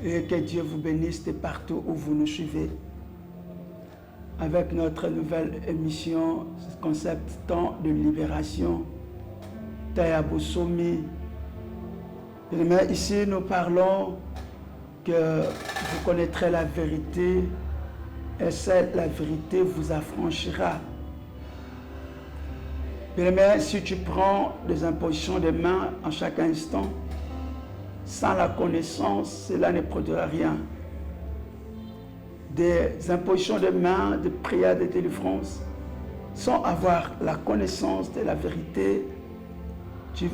Et que Dieu vous bénisse de partout où vous nous suivez. Avec notre nouvelle émission, concept temps de libération, Tayabosomi. Mais ici, nous parlons que vous connaîtrez la vérité et la vérité vous affranchira. Mais si tu prends des impositions de main en chaque instant, sans la connaissance, cela ne produira rien. Des impositions de main, de prières, de délivrance, sans avoir la connaissance de la vérité,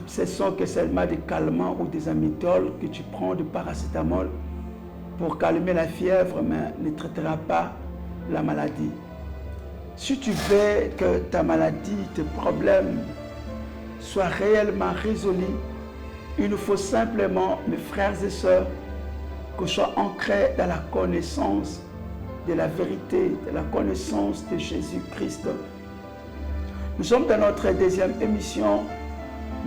ce sont que seulement des calmants ou des amidoles que tu prends de paracétamol pour calmer la fièvre, mais ne traitera pas la maladie. Si tu veux que ta maladie, tes problèmes soient réellement résolus, il nous faut simplement, mes frères et sœurs, que je sois ancrés dans la connaissance de la vérité, de la connaissance de Jésus-Christ. Nous sommes dans notre deuxième émission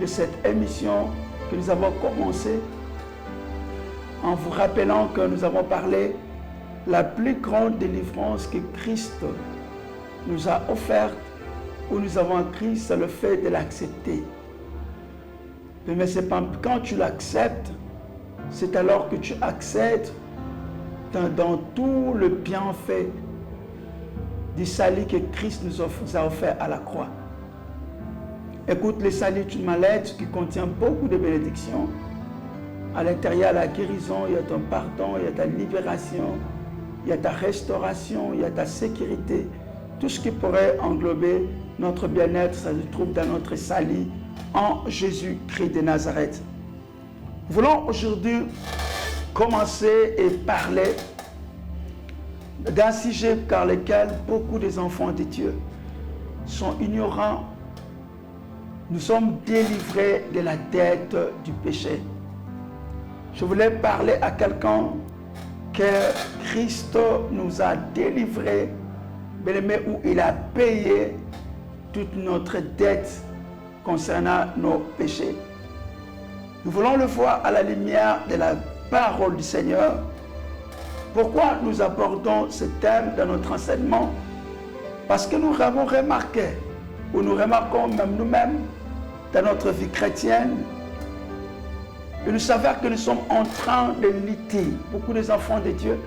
de cette émission que nous avons commencée en vous rappelant que nous avons parlé de la plus grande délivrance que Christ nous a offerte, où nous avons écrit, c'est le fait de l'accepter. Mais c'est pas quand tu l'acceptes, c'est alors que tu accèdes dans tout le bienfait du salut que Christ nous a offert à la croix. Écoute, le salut est une mallette qui contient beaucoup de bénédictions. À l'intérieur, la guérison, il y a ton pardon, il y a ta libération, il y a ta restauration, il y a ta sécurité. Tout ce qui pourrait englober notre bien-être, ça se trouve dans notre salut en Jésus-Christ de Nazareth. Nous voulons aujourd'hui commencer et parler d'un sujet par lequel beaucoup des enfants de Dieu sont ignorants. Nous sommes délivrés de la dette du péché. Je voulais parler à quelqu'un que Christ nous a délivrés, mais où il a payé toute notre dette concernant nos péchés. Nous voulons le voir à la lumière de la parole du Seigneur. Pourquoi nous abordons ce thème dans notre enseignement? Parce que nous avons remarqué, ou nous remarquons même nous-mêmes, dans notre vie chrétienne, et nous savons que nous sommes en train de lutter. Beaucoup des enfants de Dieu,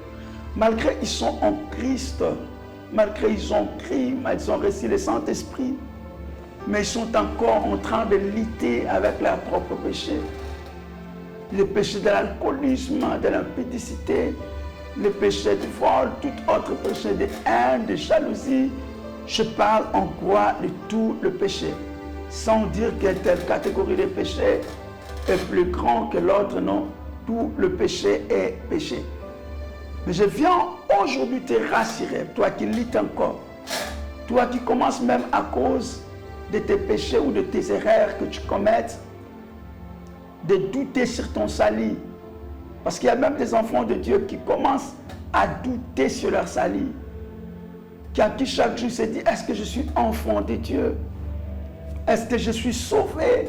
malgré qu'ils sont en Christ, malgré qu'ils ont crié, ils ont reçu le Saint-Esprit, mais ils sont encore en train de lutter avec leurs propres péchés. Les péchés de l'alcoolisme, de l'impudicité, les péchés du vol, tout autre péché de haine, de jalousie. Je parle en quoi de tout le péché, sans dire que telle catégorie de péché est plus grand que l'autre, non. Tout le péché est péché. Mais je viens aujourd'hui te rassurer, toi qui luttes encore, toi qui commences même à cause de tes péchés ou de tes erreurs que tu commettes, de douter sur ton salut. Parce qu'il y a même des enfants de Dieu qui commencent à douter sur leur salut. Qui chaque jour se dit, est-ce que je suis enfant de Dieu? Est-ce que je suis sauvé?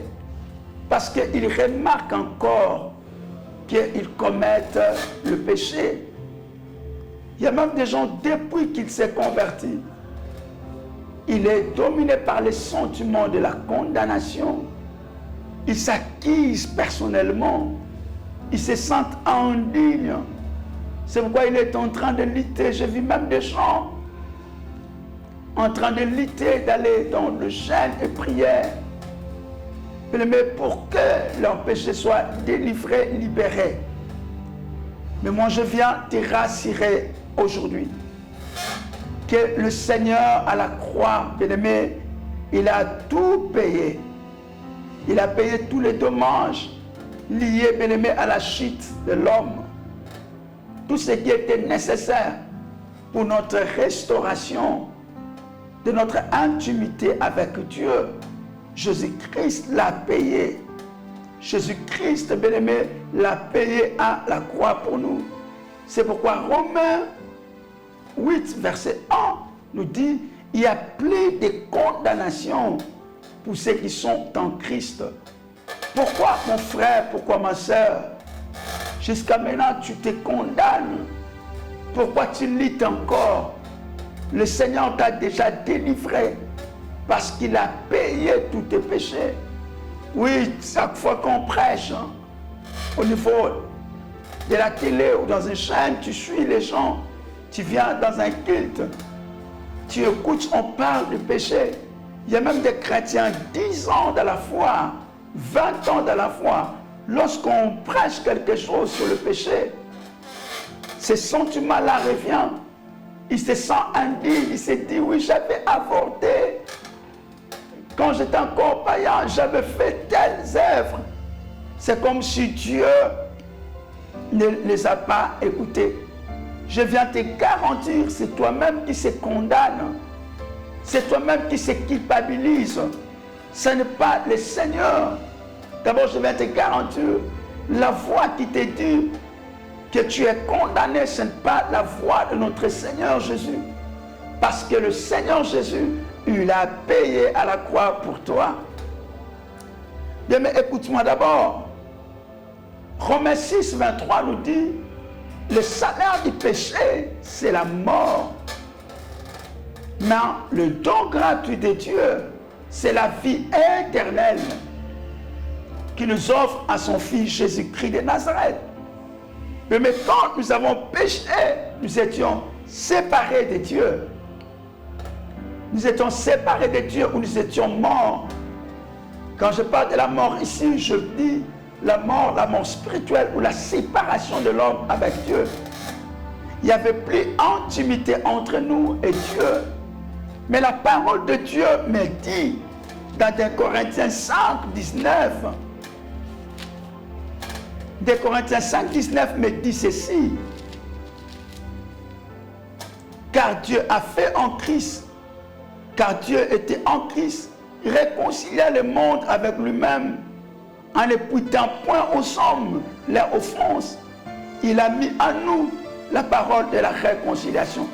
Parce qu'ils remarquent encore qu'ils commettent le péché. Il y a même des gens, depuis qu'ils se convertit, il est dominé par les sentiments de la condamnation. Ils s'acquisent personnellement. Ils se sentent indignes. C'est pourquoi il est en train de lutter. J'ai vu même des gens en train de lutter, d'aller dans le jeûne et prière. Mais pour que leur péché soit délivré, libéré. Mais moi je viens te rassurer aujourd'hui que le Seigneur à la croix, bien-aimé, il a tout payé. Il a payé tous les dommages liés, bien-aimé, à la chute de l'homme. Tout ce qui était nécessaire pour notre restauration, de notre intimité avec Dieu. Jésus-Christ l'a payé. Jésus-Christ, bien-aimé, l'a payé à la croix pour nous. C'est pourquoi Romains 8, verset 1 nous dit, il n'y a plus de condamnation pour ceux qui sont en Christ. Pourquoi, mon frère, pourquoi ma soeur, Jusqu'à maintenant, tu te condamnes. Pourquoi tu luttes encore? Le Seigneur t'a déjà délivré parce qu'il a payé tous tes péchés. Oui, chaque fois qu'on prêche, au niveau de la télé ou dans une chaîne, tu suis les gens, tu viens dans un culte, tu écoutes, on parle du péché. Il y a même des chrétiens 10 ans dans la foi, 20 ans dans la foi. Lorsqu'on prêche quelque chose sur le péché, ce sentiment-là revient. Il se sent indigne, il se dit, oui, j'avais avorté. Quand j'étais encore païen, j'avais fait telles œuvres. C'est comme si Dieu ne les a pas écoutés. Je viens te garantir, c'est toi-même qui se condamne. C'est toi-même qui se culpabilise. Ce n'est pas le Seigneur. D'abord, je viens te garantir, la voix qui te dit que tu es condamné, ce n'est pas la voix de notre Seigneur Jésus. Parce que le Seigneur Jésus, il a payé à la croix pour toi. Bien, mais écoute-moi d'abord. Romains 6, 23 nous dit, le salaire du péché, c'est la mort. Mais le don gratuit de Dieu, c'est la vie éternelle qui nous offre à son Fils Jésus-Christ de Nazareth. Mais quand nous avons péché, nous étions séparés de Dieu. Nous étions séparés de Dieu ou nous étions morts. Quand je parle de la mort ici, je dis la mort spirituelle ou la séparation de l'homme avec Dieu. Il n'y avait plus d'intimité entre nous et Dieu. Mais la parole de Dieu me dit dans 2 Corinthiens 5, 19, 2 Corinthiens 5, 19 me dit ceci. Car Dieu a fait en Christ, car Dieu était en Christ, réconcilier le monde avec lui-même, en ne puisant point aux hommes leur offense. Il a mis en nous la parole de la réconciliation.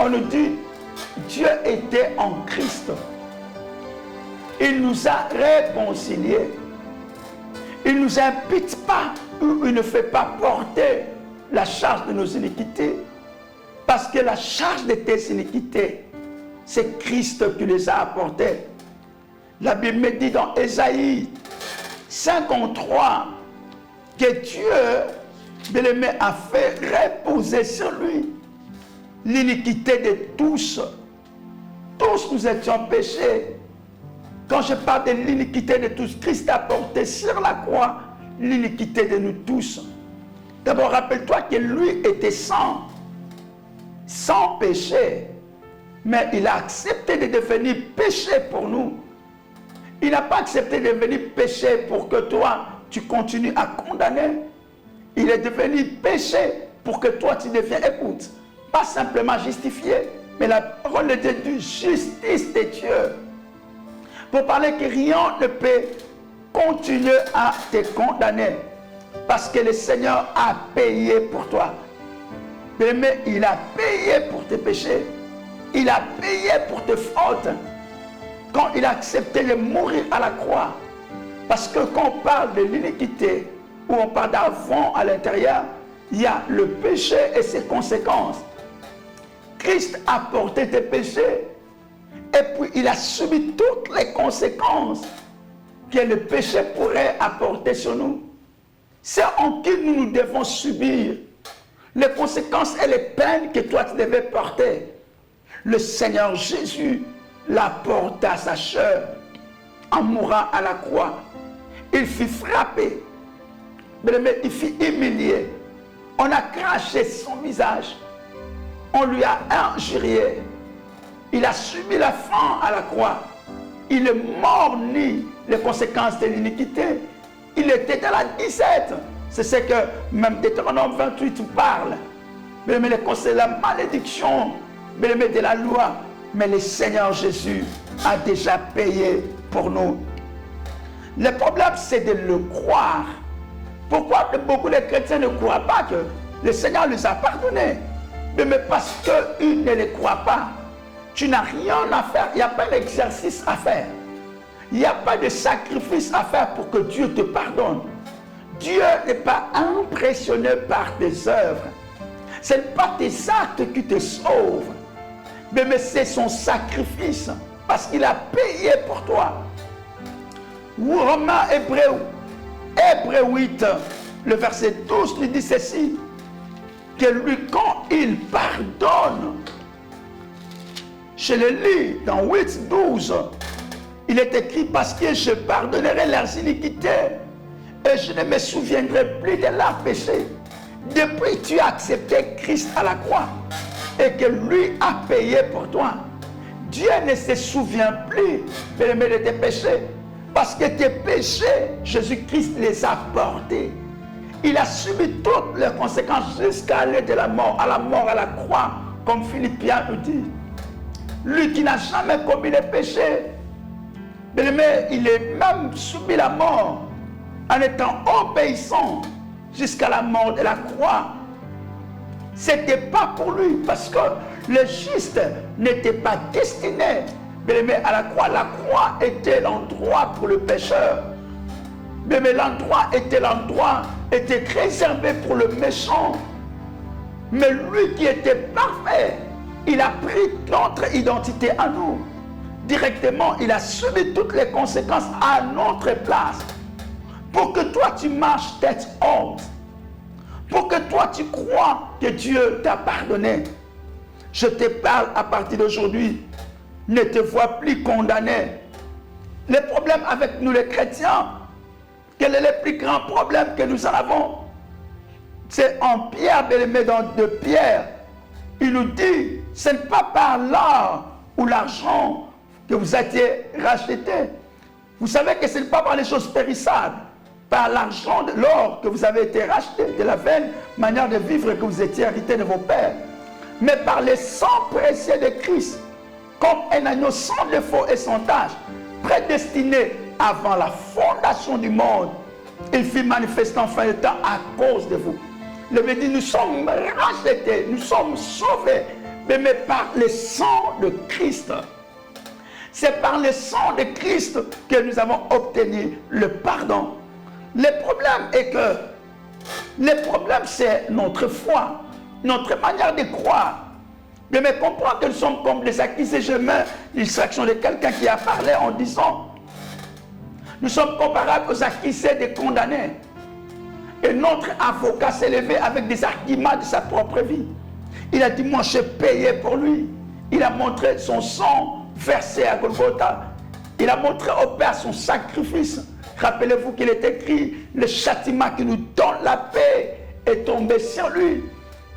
On nous dit, Dieu était en Christ. Il nous a réconciliés. Il ne nous impute pas, ou il ne fait pas porter la charge de nos iniquités. Parce que la charge de tes iniquités, c'est Christ qui les a apportées. La Bible me dit dans Ésaïe 53 que Dieu, bien-aimé, a fait reposer sur lui l'iniquité de tous. Tous nous étions péchés. Quand je parle de l'iniquité de tous, Christ a porté sur la croix l'iniquité de nous tous. D'abord, rappelle-toi que lui était sans péché. Mais il a accepté de devenir péché pour nous. Il n'a pas accepté de devenir péché pour que toi, tu continues à condamner. Il est devenu péché pour que toi, tu deviens, écoute, pas simplement justifié, mais la parole de Dieu, justice de Dieu. Pour parler que rien ne peut continuer à te condamner. Parce que le Seigneur a payé pour toi. Mais il a payé pour tes péchés. Il a payé pour tes fautes. Quand il a accepté de mourir à la croix. Parce que quand on parle de l'iniquité, ou on parle d'avant à l'intérieur, il y a le péché et ses conséquences. Christ a porté tes péchés. Et puis il a subi toutes les conséquences que le péché pourrait apporter sur nous. C'est en qui nous devons subir les conséquences et les peines que toi tu devais porter. Le Seigneur Jésus l'a porté à sa chair en mourant à la croix. Il fut frappé, mais il fut humilié. On a craché son visage. On lui a injurié. Il a subi la faim à la croix. Il est mort-ni les conséquences de l'iniquité. Il était dans la disette. C'est ce que même Deutéronome 28 parle. Mais c'est la malédiction de la loi. Mais le Seigneur Jésus a déjà payé pour nous. Le problème, c'est de le croire. Pourquoi beaucoup de chrétiens ne croient pas que le Seigneur les a pardonnés? Mais parce qu'ils ne les croient pas. Tu n'as rien à faire. Il n'y a pas d'exercice à faire. Il n'y a pas de sacrifice à faire pour que Dieu te pardonne. Dieu n'est pas impressionné par tes œuvres. Ce n'est pas tes actes qui te sauvent, mais c'est son sacrifice, parce qu'il a payé pour toi. Romains, Hébreux 8, le verset 12 lui dit ceci, que lui, quand il pardonne, je le lis dans 8, 12, il est écrit, parce que je pardonnerai leurs iniquités et je ne me souviendrai plus de leurs péchés. Depuis que tu as accepté Christ à la croix et que lui a payé pour toi, Dieu ne se souvient plus de tes péchés, parce que tes péchés, Jésus-Christ les a portés. Il a subi toutes les conséquences jusqu'à aller de la mort, à la croix, comme Philippiens nous dit. Lui qui n'a jamais commis les péchés, mais il a même subi la mort en étant obéissant jusqu'à la mort de la croix. Ce n'était pas pour lui, parce que le juste n'était pas destiné à la croix. La croix était l'endroit pour le pécheur. Mais l'endroit était réservé pour le méchant. Mais lui qui était parfait, il a pris notre identité à nous. Directement, il a subi toutes les conséquences à notre place. Pour que toi tu marches tête haute. Pour que toi tu crois que Dieu t'a pardonné. Je te parle à partir d'aujourd'hui. Ne te vois plus condamné. Les problèmes avec nous les chrétiens, quel est le plus grand problème que nous en avons? C'est en Pierre, bien-aimé dans 2 Pierre. Il nous dit, ce n'est pas par l'or ou l'argent que vous étiez rachetés. Vous savez que ce n'est pas par les choses périssables, par l'argent de l'or que vous avez été rachetés, de la vaine manière de vivre que vous étiez hérité de vos pères, mais par le sang précieux de Christ, comme un agneau sans défaut et sans tache, prédestiné avant la fondation du monde. Il fut manifesté en fin de temps à cause de vous. Le Bible dit, nous sommes rachetés, nous sommes sauvés, mais par le sang de Christ. C'est par le sang de Christ que nous avons obtenu le pardon. Le problème est que, c'est notre foi, notre manière de croire. Mais comprends que nous sommes comme des accusés. Je mets l'illustration de quelqu'un qui a parlé en disant, nous sommes comparables aux accusés des condamnés. Et notre avocat s'est levé avec des arguments de sa propre vie. Il a dit, moi j'ai payé pour lui. Il a montré son sang versé à Golgotha. Il a montré au Père son sacrifice. Rappelez-vous qu'il est écrit, le châtiment qui nous donne la paix est tombé sur lui.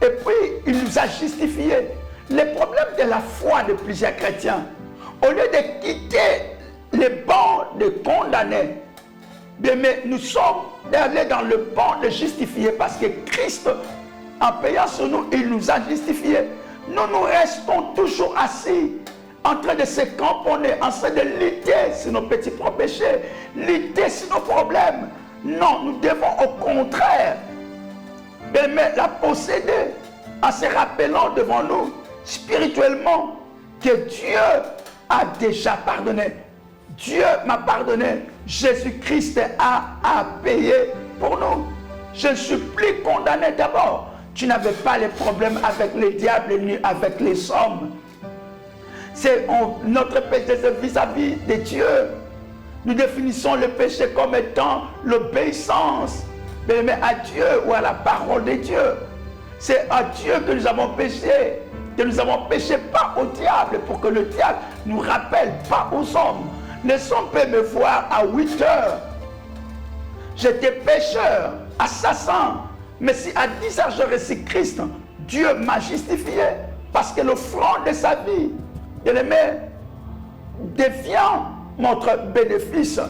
Et puis, il nous a justifiés. Le problème de la foi de plusieurs chrétiens, au lieu de quitter les bancs de condamnés, mais nous sommes allés dans le banc de justifiés, parce que Christ, en payant sur nous, il nous a justifiés. Nous restons toujours assis, en train de se cramponner, en train de lutter sur nos petits propres péchés, lutter sur nos problèmes. Non, nous devons au contraire la posséder, en se rappelant devant nous spirituellement que Dieu a déjà pardonné. Dieu m'a pardonné. Jésus-Christ a payé pour nous. Je ne suis plus condamné d'abord. Tu n'avais pas les problèmes avec les diables ni avec les hommes. C'est notre péché vis-à-vis de Dieu. Nous définissons le péché comme étant l'obéissance à Dieu ou à la parole de Dieu. C'est à Dieu que nous avons péché. Que nous avons péché, pas au diable, pour que le diable ne nous rappelle pas aux hommes. Les hommes peuvent me voir à 8 heures. J'étais pécheur, assassin. Mais si à 10 heures je reçus Christ, Dieu m'a justifié. Parce que l'offrande de sa vie, devient notre bénéfice.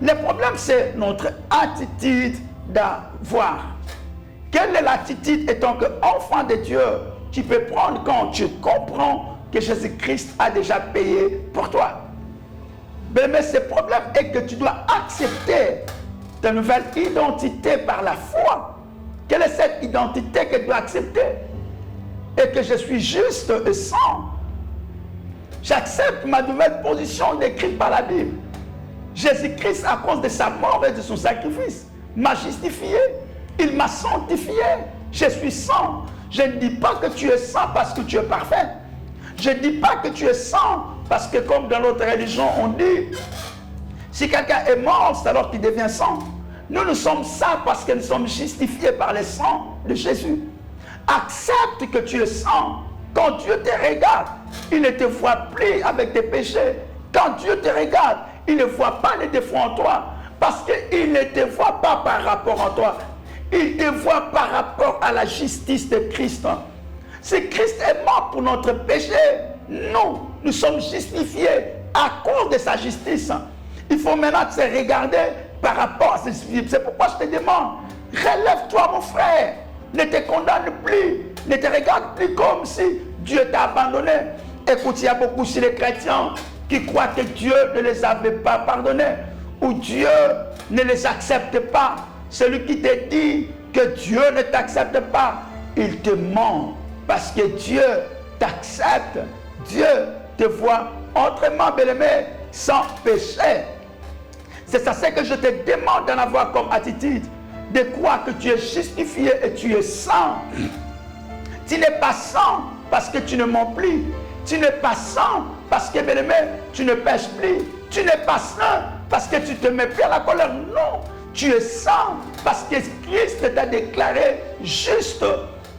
Le problème, c'est notre attitude d'avoir. Quelle est l'attitude étant qu'enfant de Dieu, tu peux prendre quand tu comprends que Jésus-Christ a déjà payé pour toi. Mais ce problème est que tu dois accepter ta nouvelle identité par la foi. Quelle est cette identité que tu dois accepter? Et que je suis juste et saint. J'accepte ma nouvelle position décrite par la Bible. Jésus-Christ, à cause de sa mort et de son sacrifice, m'a justifié. Il m'a sanctifié. Je suis saint. Je ne dis pas que tu es saint parce que tu es parfait. Je ne dis pas que tu es saint parce que comme dans notre religion on dit, si quelqu'un est mort, c'est alors qu'il devient saint. Nous sommes saints parce que nous sommes justifiés par le sang de Jésus. Accepte que tu es saint. Quand Dieu te regarde, il ne te voit plus avec tes péchés. Quand Dieu te regarde, il ne voit pas les défauts en toi. Parce qu'il ne te voit pas par rapport à toi. Il te voit par rapport à la justice de Christ. Si Christ est mort pour notre péché, nous sommes justifiés à cause de sa justice. Il faut maintenant se regarder par rapport à ce justice. C'est pourquoi je te demande, relève-toi mon frère. Ne te condamne plus. Ne te regarde plus comme si Dieu t'a abandonné. Écoute, il y a beaucoup chez les chrétiens qui croient que Dieu ne les avait pas pardonnés. Ou Dieu ne les accepte pas. Celui qui te dit que Dieu ne t'accepte pas, il te ment. Parce que Dieu t'accepte. Dieu te voit autrement, bien-aimé, sans péché. C'est ça que je te demande d'en avoir comme attitude. De croire que tu es justifié et tu es saint. Tu n'es pas saint parce que tu ne mens plus. Tu n'es pas saint parce que, bien-aimé, tu ne pêches plus. Tu n'es pas saint parce que tu te mets plus à la colère. Non, tu es saint parce que Christ t'a déclaré juste.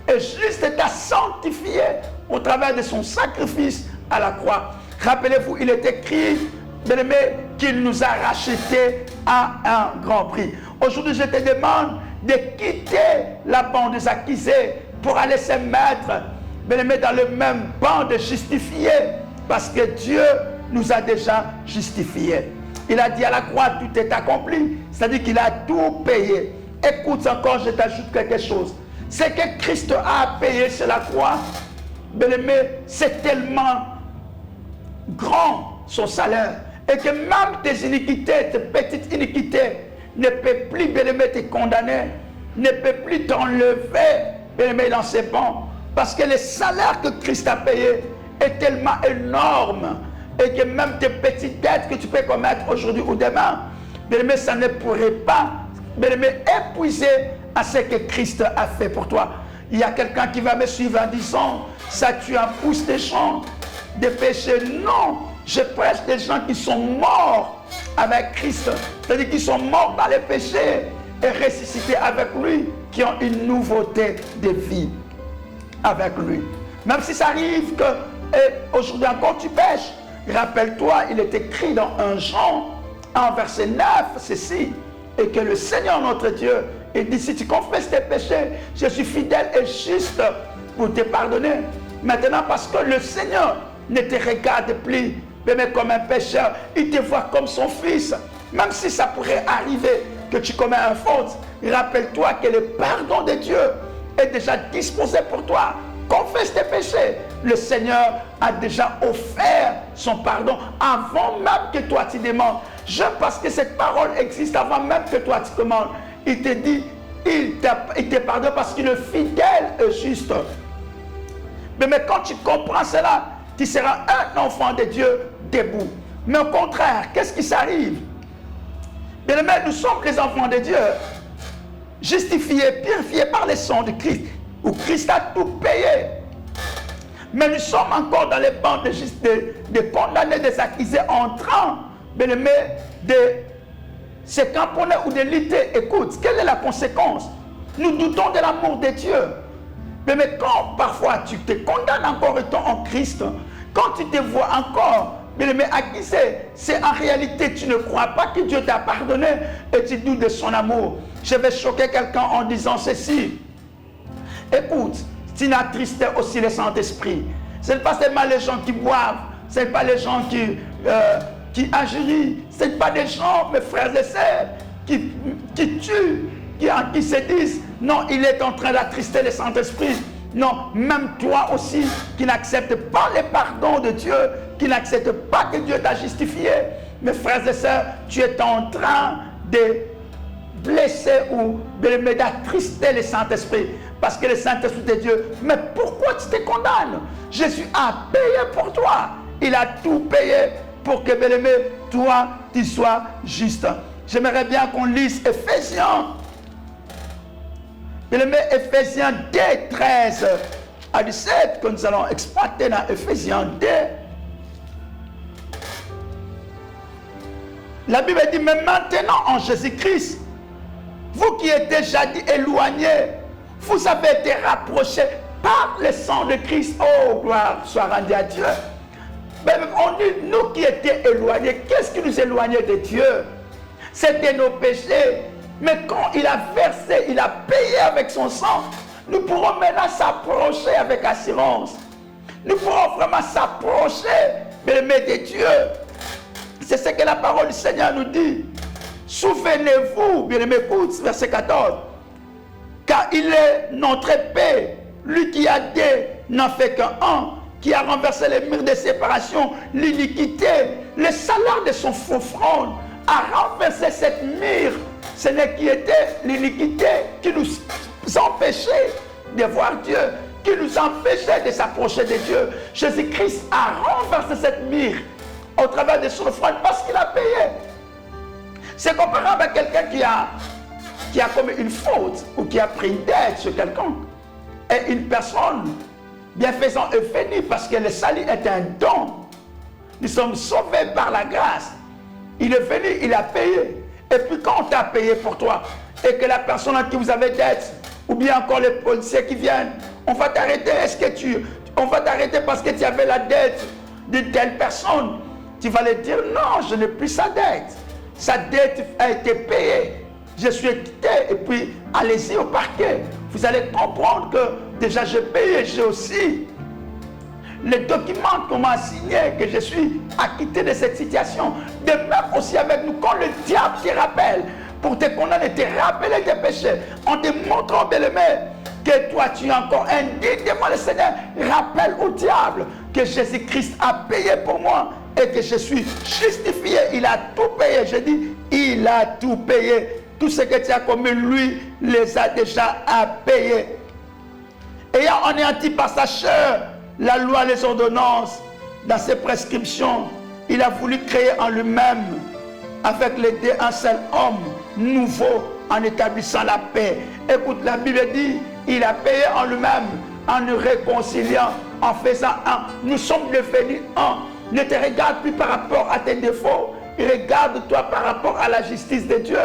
Et juste t'a sanctifié au travers de son sacrifice à la croix. Rappelez-vous, il est écrit, bien-aimé, qu'il nous a rachetés à un grand prix. Aujourd'hui, je te demande de quitter la bande des accusés pour aller se mettre, bien-aimé, dans le même banc de justifiés. Parce que Dieu nous a déjà justifiés. Il a dit à la croix, tout est accompli. C'est-à-dire qu'il a tout payé. Écoute encore, je t'ajoute quelque chose. C'est que Christ a payé sur la croix. Bien-aimé, c'est tellement grand son salaire. Et que même tes iniquités, tes petites iniquités, ne peuvent plus, bien-aimé, te condamner. Ne peuvent plus t'enlever, bien-aimé, dans ses bancs. Parce que le salaire que Christ a payé est tellement énorme. Et que même tes petites dettes que tu peux commettre aujourd'hui ou demain, bien-aimé, ça ne pourrait pas, bien-aimé, épuiser à ce que Christ a fait pour toi. Il y a quelqu'un qui va me suivre en disant, ça tu en pousses des gens de péché. Non, je prêche des gens qui sont morts avec Christ. C'est-à-dire qu'ils sont morts dans les péchés et ressuscités avec lui, qui ont une nouveauté de vie avec lui. Même si ça arrive que aujourd'hui encore tu pêches, rappelle-toi, il est écrit dans 1 Jean, en verset 9, ceci, et que le Seigneur notre Dieu, il dit, si tu confesses tes péchés, je suis fidèle et juste pour te pardonner. Maintenant, parce que le Seigneur ne te regarde plus mais comme un pécheur, il te voit comme son fils. Même si ça pourrait arriver que tu commets une faute, rappelle-toi que le pardon de Dieu est déjà disposé pour toi. Confesse tes péchés. Le Seigneur a déjà offert son pardon avant même que toi tu demandes. Parce que cette parole existe avant même que toi tu demandes. Il te dit, il te pardonne parce qu'il est fidèle et juste. Mais quand tu comprends cela, tu seras un enfant de Dieu debout. Mais au contraire, qu'est-ce qui s'arrive? Bien aimé, nous sommes les enfants de Dieu, justifiés, purifiés par le sang de Christ, où Christ a tout payé. Mais nous sommes encore dans les bancs de condamnés, des accusés, en train, bien aimé, de se camponner ou de lutter. Écoute, quelle est la conséquence? Nous doutons de l'amour de Dieu. Mais quand parfois tu te condamnes encore étant en Christ, quand tu te vois encore, bien aimé, accusé, c'est en réalité tu ne crois pas que Dieu t'a pardonné et tu doutes de son amour. Je vais choquer quelqu'un en disant ceci. Écoute, tu n'attristais aussi le Saint-Esprit. Ce n'est pas seulement les gens qui boivent, ce n'est pas les gens qui injurient, ce n'est pas des gens, mes frères et sœurs, qui tuent, qui se disent, non, il est en train d'attrister le Saint-Esprit. Non, même toi aussi, qui n'acceptes pas le pardon de Dieu, qui n'acceptes pas que Dieu t'a justifié, mes frères et sœurs, tu es en train de blesser ou d'attrister le Saint-Esprit. Parce que le Saint-Esprit de Dieu, mais pourquoi tu te condamnes? Jésus a payé pour toi. Il a tout payé pour que, bien-aimé, toi, tu sois juste. J'aimerais bien qu'on lise Ephésiens, Bien-aimé, Ephésiens 2, 13 à 17, que nous allons exploiter dans Ephésiens 2. La Bible dit, mais maintenant en Jésus-Christ, vous qui étiez jadis éloignés, vous avez été rapprochés par le sang de Christ. Oh, gloire soit rendue à Dieu. Mais on dit, nous qui étions éloignés, qu'est-ce qui nous éloignait de Dieu? C'était nos péchés. Mais quand il a versé, il a payé avec son sang, nous pourrons maintenant s'approcher avec assurance. Nous pourrons vraiment s'approcher, bien-aimés de Dieu. C'est ce que la parole du Seigneur nous dit. Souvenez-vous, bien-aimés, écoute, verset 14. Car il est notre paix, lui qui a deux, n'en fait qu'un, qui a renversé les murs de séparation, l'iniquité, le salaire de son faux front, a renversé cette mur. Ce n'est qui était l'iniquité qui nous empêchait de voir Dieu, qui nous empêchait de s'approcher de Dieu. Jésus-Christ a renversé cette mur au travers de son offrande parce qu'il a payé. C'est comparable à quelqu'un qui a commis une faute ou qui a pris une dette sur quelqu'un. Et une personne bienfaisante est venue parce que le salut est un don. Nous sommes sauvés par la grâce. Il est venu, il a payé. Et puis quand on t'a payé pour toi, et que la personne à qui vous avez dette, ou bien encore les policiers qui viennent, on va t'arrêter. On va t'arrêter parce que tu avais la dette d'une telle personne. Tu vas lui dire, non, je n'ai plus sa dette. Sa dette a été payée. Je suis quitté. Et puis, allez-y au parquet. Vous allez comprendre que déjà j'ai payé, j'ai aussi les documents qu'on m'a signés, que je suis acquitté de cette situation. De même aussi avec nous, quand le diable te rappelle, pour te condamner, te rappeler tes péchés, en te montrant, bien-aimé, que toi tu es encore indigne devant le Seigneur, rappelle au diable que Jésus-Christ a payé pour moi et que je suis justifié. Il a tout payé. Je dis, il a tout payé. Tout ce que tu as commis, lui, les a déjà à payer. Ayant anéanti par sa chair la loi, les ordonnances, dans ses prescriptions, il a voulu créer en lui-même, avec les deux, un seul homme nouveau, en établissant la paix. Écoute, la Bible dit, il a payé en lui-même, en nous réconciliant, en faisant un. Nous sommes devenus un. Ne te regarde plus par rapport à tes défauts, regarde-toi par rapport à la justice de Dieu,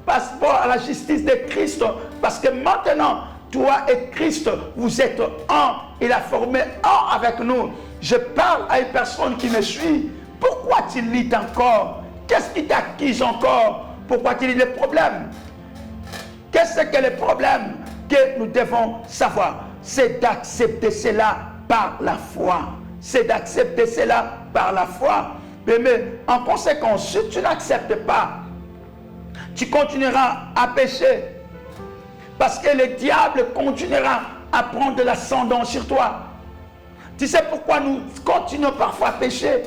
par rapport à la justice de Christ, parce que maintenant, toi et Christ, vous êtes un. Il a formé un avec nous. Je parle à une personne qui me suit. Pourquoi tu luttes encore? Qu'est-ce qui t'accuse encore? Pourquoi tu lis les problèmes? Qu'est-ce que les problèmes que nous devons savoir? C'est d'accepter cela par la foi. C'est d'accepter cela par la foi. Mais en conséquence, si tu n'acceptes pas, tu continueras à pécher. Parce que le diable continuera à prendre de l'ascendant sur toi. Tu sais pourquoi nous continuons parfois à pécher?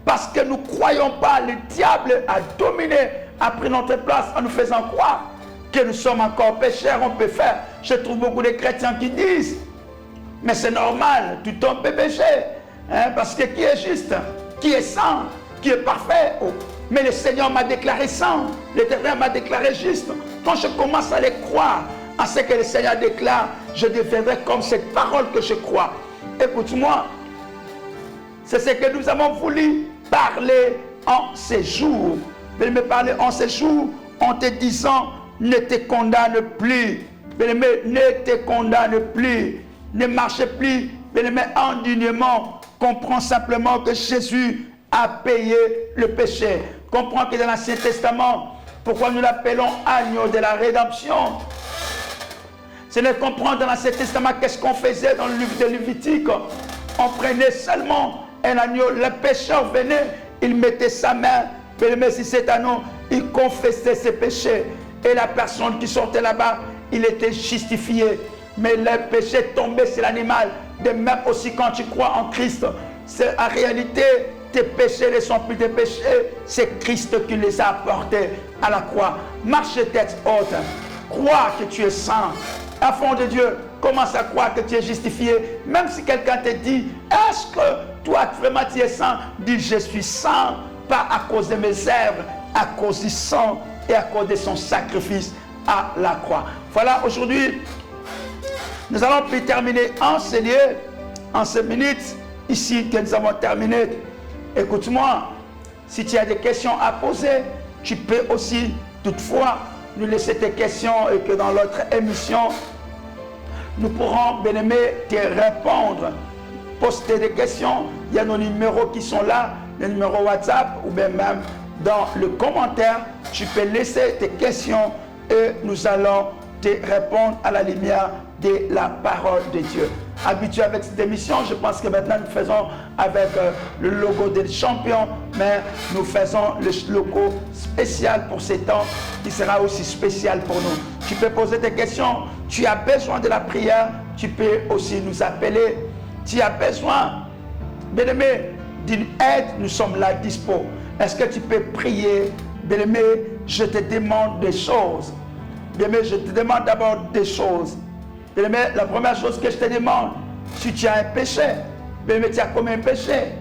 Parce que nous ne croyons pas. Le diable a dominé, a pris notre place en nous faisant croire que nous sommes encore pécheurs, on peut faire. Je trouve beaucoup de chrétiens qui disent, mais c'est normal, tout homme peut pécher. Hein, parce que qui est juste, qui est saint, qui est parfait. Oh. Mais le Seigneur m'a déclaré saint, l'Éternel m'a déclaré juste. Quand je commence à les croire, à ce que le Seigneur déclare, je deviendrai comme cette parole que je crois. Écoute-moi, c'est ce que nous avons voulu parler en ces jours. Je vais me parler en ces jours en te disant, ne te condamne plus. Ne te condamne plus. Ne marche plus, indignement. Comprends simplement que Jésus a payé le péché. Comprends que dans l'Ancien Testament, pourquoi nous l'appelons agneau de la rédemption? C'est de comprendre dans l'Ancien Testament qu'est-ce qu'on faisait dans le livre de Lévitique. On prenait seulement un agneau. Le pécheur venait, il mettait sa main, mais si cet agneau, il confessait ses péchés. Et la personne qui sortait là-bas, il était justifié. Mais le péché tombait sur l'animal. De même aussi quand tu crois en Christ, c'est en réalité tes péchés ne sont plus tes péchés. C'est Christ qui les a apportés à la croix. Marche tête haute. Crois que tu es saint. Enfant de Dieu, commence à croire que tu es justifié. Même si quelqu'un te dit, est-ce que toi vraiment tu es saint? Dis, je suis saint, pas à cause de mes œuvres, à cause du sang et à cause de son sacrifice à la croix. Voilà, aujourd'hui, Nous allons puis terminer en ce lieu, en ces minutes, ici que nous avons terminé. Écoute-moi, si tu as des questions à poser, tu peux aussi, toutefois, nous laisser tes questions et que dans l'autre émission, nous pourrons, bien-aimé, te répondre. Poster des questions, il y a nos numéros qui sont là, les numéros WhatsApp ou bien même dans le commentaire, tu peux laisser tes questions et nous allons te répondre à la lumière de la parole de Dieu. Habitué avec cette émission, je pense que maintenant nous faisons avec le logo des champions, mais nous faisons le logo spécial pour ces temps qui sera aussi spécial pour nous. Tu peux poser tes questions, tu as besoin de la prière, tu peux aussi nous appeler. Tu as besoin, bien-aimé, d'une aide, nous sommes là dispo. Est-ce que tu peux prier? Bien-aimé, je te demande des choses. Bien-aimé, je te demande d'abord des choses. Bien-aimé, la première chose que je te demande, si tu as un péché, bien-aimé, tu as comme un péché,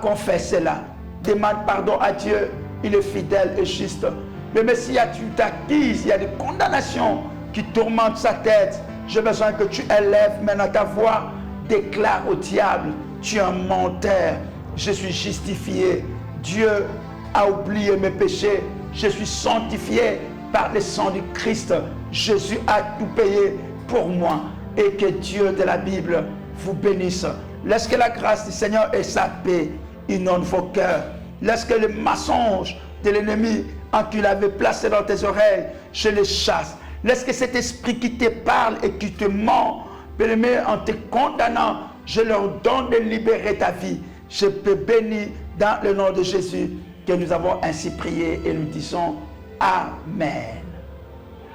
confesse-la. Demande pardon à Dieu, il est fidèle et juste. Bien-aimé, s'il y a tu t'acquises, il y a des condamnations qui tourmentent sa tête, j'ai besoin que tu élèves maintenant ta voix, déclare au diable, tu es un menteur, je suis justifié, Dieu a oublié mes péchés, je suis sanctifié par le sang du Christ, Jésus a tout payé pour moi, et que Dieu de la Bible vous bénisse. Laisse que la grâce du Seigneur et sa paix inondent vos cœurs. Laisse que le mensonge de l'ennemi en qui il avait placé dans tes oreilles, je les chasse. Laisse que cet esprit qui te parle et qui te ment, bien-aimé, en te condamnant, je leur donne de libérer ta vie. Je te bénis dans le nom de Jésus que nous avons ainsi prié et nous disons Amen.